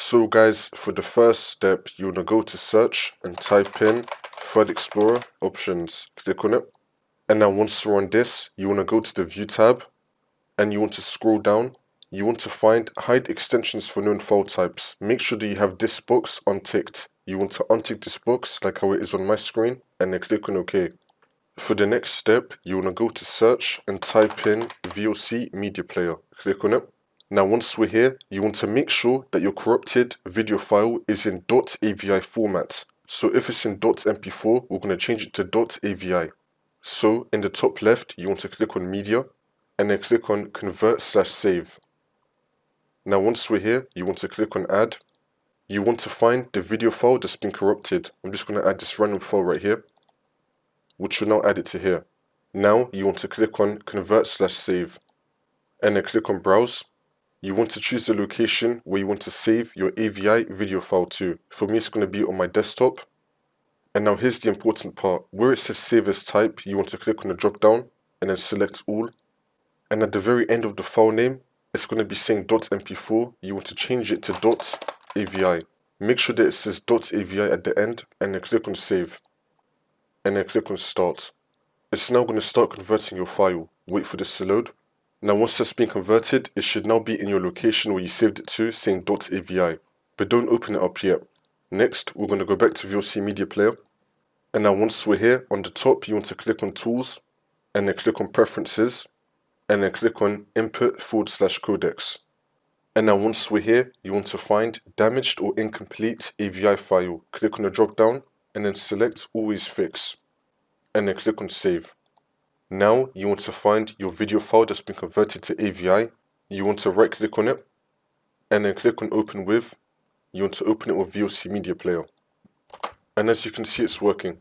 So guys, for the first step, you want to go to search and type in File Explorer options. Click on it. And now once you're on this, you want to go to the View tab and you want to scroll down. You want to find Hide Extensions for Known File Types. Make sure that you have this box unticked. You want to untick this box like how it is on my screen and then click on OK. For the next step, you want to go to search and type in VLC media player. Click on it. Now once we're here, you want to make sure that your corrupted video file is in .avi format. So if it's in .mp4, we're going to change it to .avi. So in the top left, you want to click on media and then click on convert/save. Now once we're here, you want to click on add. You want to find the video file that's been corrupted. I'm just going to add this random file right here, which will now add it to here. Now you want to click on convert/save and then click on browse. You want to choose the location where you want to save your AVI video file to. For me, it's going to be on my desktop. And now here's the important part. Where it says save as type, you want to click on the drop down and then select all. And at the very end of the file name, it's going to be saying .mp4. You want to change it to .avi. Make sure that it says .avi at the end and then click on save. And then click on start. It's now going to start converting your file. Wait for this to load. Now once that's been converted, it should now be in your location where you saved it to, saying .avi. But don't open it up yet. Next, we're going to go back to VLC Media Player. And now once we're here, on the top, you want to click on Tools, and then click on Preferences, and then click on Input/codecs. And now once we're here, you want to find Damaged or Incomplete AVI file. Click on the drop down, and then select Always Fix, and then click on Save. Now you want to find your video file that's been converted to AVI. You want to right click on it and then click on Open With. You want to open it with VLC Media Player. And as you can see, it's working.